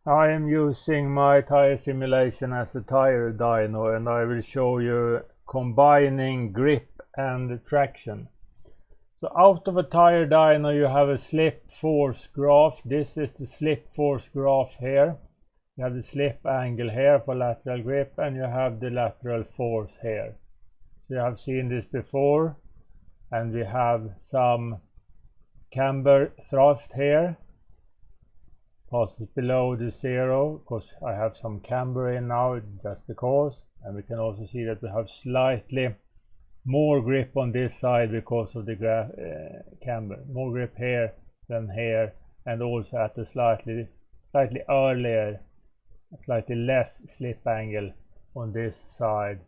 I am using my tire simulation as a tire dyno, and I will show you combining grip and traction. So out of a tire dyno you have a slip force graph. This is the slip force graph here. You have the slip angle here for lateral grip, and you have the lateral force here. So you have seen this before, and we have some camber thrust here, passes below the zero because I have some camber in now just because, and we can also see that we have slightly more grip on this side because of the camber, more grip here than here, and also at a slightly earlier, slightly less slip angle on this side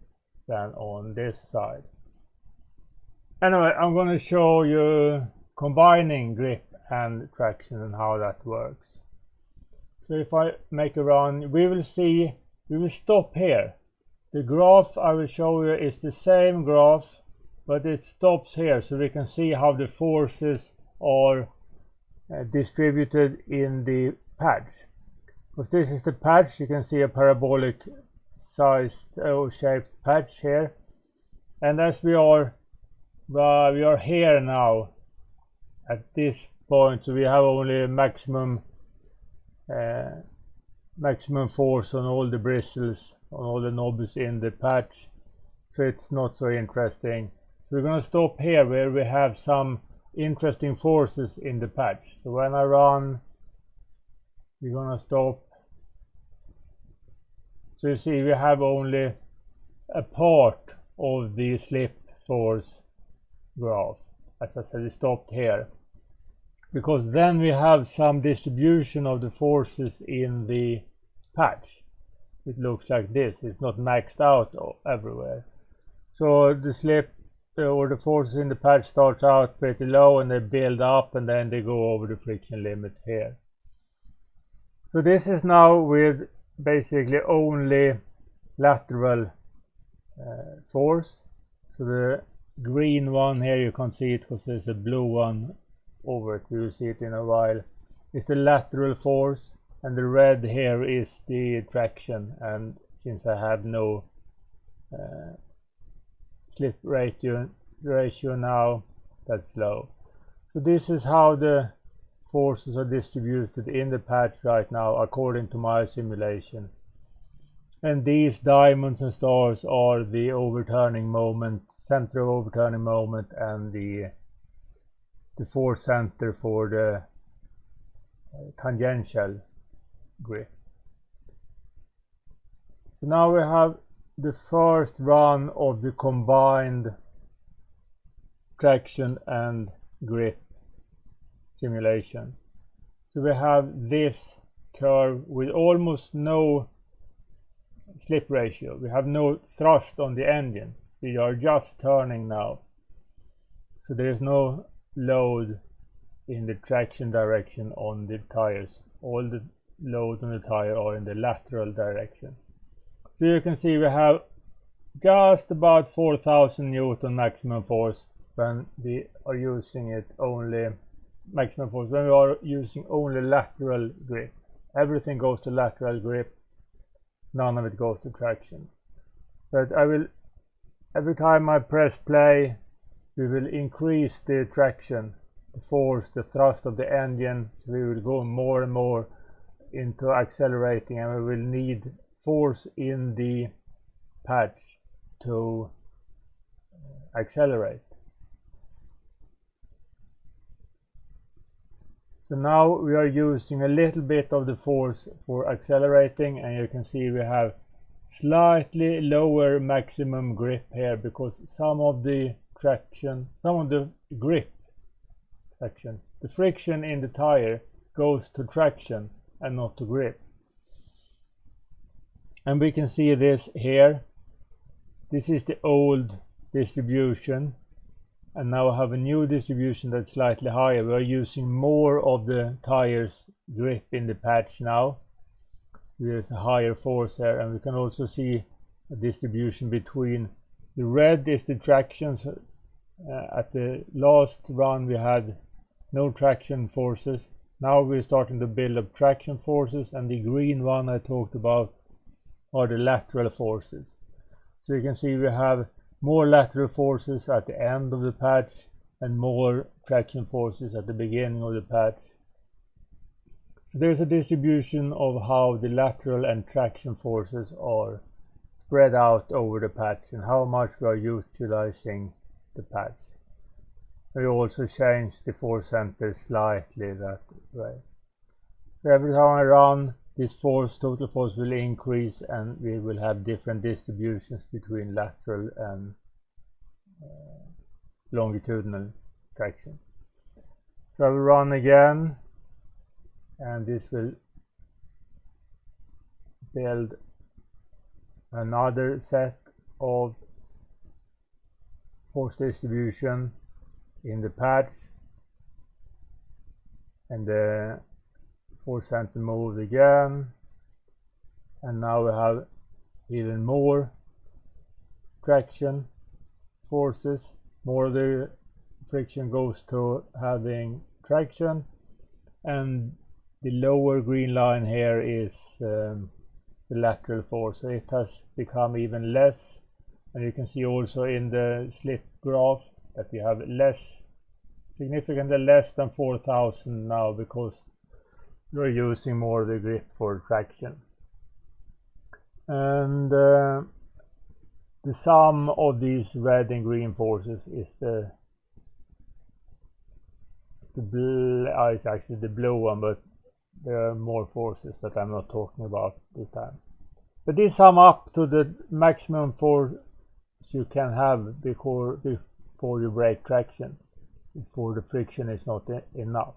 than on this side. Anyway, I'm going to show you combining grip and traction and how that works. So if I make a run, we will stop here. The graph I will show you is the same graph, but it stops here, so we can see how the forces are distributed in the patch. Because this is the patch, you can see a parabolic sized shaped patch here, and as we are here now at this point, so we have only maximum force on all the bristles, on all the knobs in the patch, so it's not so interesting. So we're going to stop here where we have some interesting forces in the patch. So when I run, we're going to stop. So you see we have only a part of the slip force graph. As I said, we stopped here because then we have some distribution of the forces in the patch. It looks like this, it's not maxed out everywhere. So the slip or the forces in the patch starts out pretty low and they build up, and then they go over the friction limit here. So this is now with basically only lateral force. So the green one here, you can't see it because there's a blue one over it, we'll see it in a while, is the lateral force, and the red here is the traction, and since I have no slip ratio now, that's low. So this is how the forces are distributed in the patch right now according to my simulation. And these diamonds and stars are the overturning moment, center of overturning moment, and the force center for the tangential grip. So now we have the first run of the combined traction and grip simulation. So we have this curve with almost no slip ratio. We have no thrust on the engine. We are just turning now. So there is no load in the traction direction on the tires. All the load on the tire are in the lateral direction. So you can see we have just about 4,000 Newton maximum force when we are using it only maximum force when we are using only lateral grip. Everything goes to lateral grip, none of it goes to traction. But I will, every time I press play, we will increase the traction, the force, the thrust of the engine. So we will go more and more into accelerating, and we will need force in the patch to accelerate. So now we are using a little bit of the force for accelerating, and you can see we have slightly lower maximum grip here because some of the traction, some of the grip traction, the friction in the tire goes to traction and not to grip. And we can see this here. This is the old distribution, and now I have a new distribution that's slightly higher. We are using more of the tire's grip in the patch now. There's a higher force there, and we can also see a distribution between the red is the traction. At the last run we had no traction forces. Now we're starting to build up traction forces, and the green one I talked about are the lateral forces. So you can see we have more lateral forces at the end of the patch and more traction forces at the beginning of the patch. So there's a distribution of how the lateral and traction forces are spread out over the patch and how much we are utilizing the patch. We also change the force center slightly that way. So every time I run, this total force will increase, and we will have different distributions between lateral and longitudinal traction. So I will run again, and this will build another set of force distribution in the patch, and the force center moved again, and now we have even more traction forces. More of the friction goes to having traction, and the lower green line here is the lateral force, so it has become even less. And you can see also in the slip graph that we have significantly less than 4,000 now, because we're using more of the grip for traction. And the sum of these red and green forces is it's actually the blue one, but there are more forces that I'm not talking about this time. But these sum up to the maximum force you can have before you break traction, before the friction is not enough.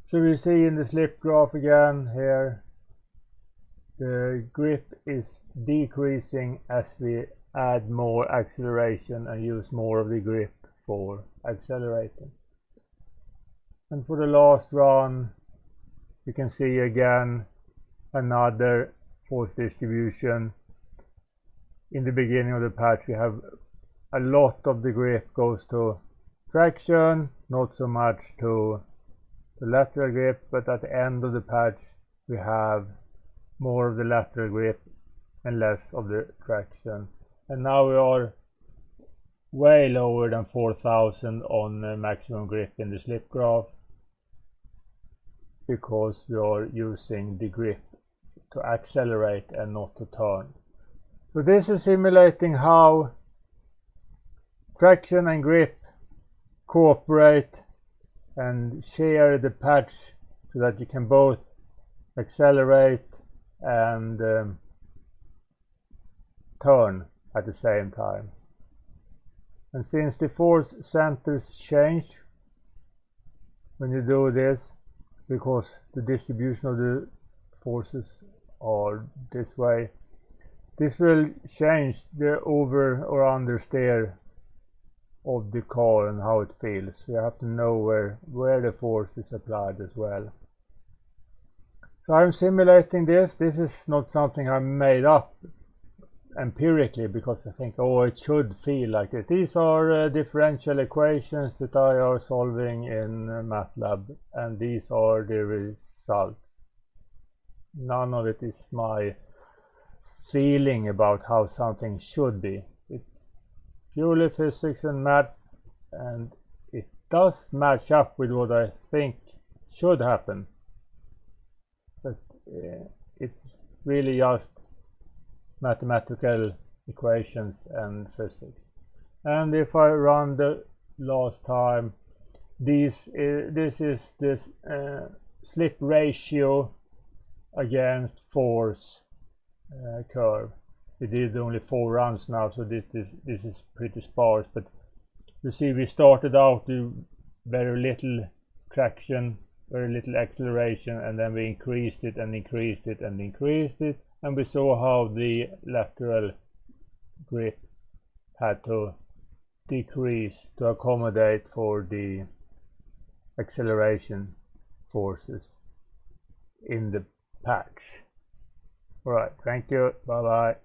So we see in the slip graph again here, the grip is decreasing as we add more acceleration and use more of the grip for accelerating. And for the last run, you can see again another force distribution. In the beginning of the patch, we have a lot of the grip goes to traction, not so much to the lateral grip, but at the end of the patch we have more of the lateral grip and less of the traction. And now we are way lower than 4,000 on maximum grip in the slip graph, because we are using the grip to accelerate and not to turn. So this is simulating how traction and grip cooperate and share the patch, so that you can both accelerate and turn at the same time. And since the force centers change when you do this, because the distribution of the forces are this way, this will change the over or understeer of the car and how it feels. You have to know where the force is applied as well. So I'm simulating this. This is not something I made up empirically because I think, oh, it should feel like it. These are differential equations that I are solving in MATLAB, and these are the results. None of it is my feeling about how something should be. It's purely physics and math, and it does match up with what I think should happen, but it's really just mathematical equations and physics. And if I run the last time, this is this slip ratio against force curve. We did only 4 runs now, so this is pretty sparse, but you see we started out with very little traction, very little acceleration, and then we increased it and increased it and increased it, and we saw how the lateral grip had to decrease to accommodate for the acceleration forces in the patch. Alright, thank you, bye bye.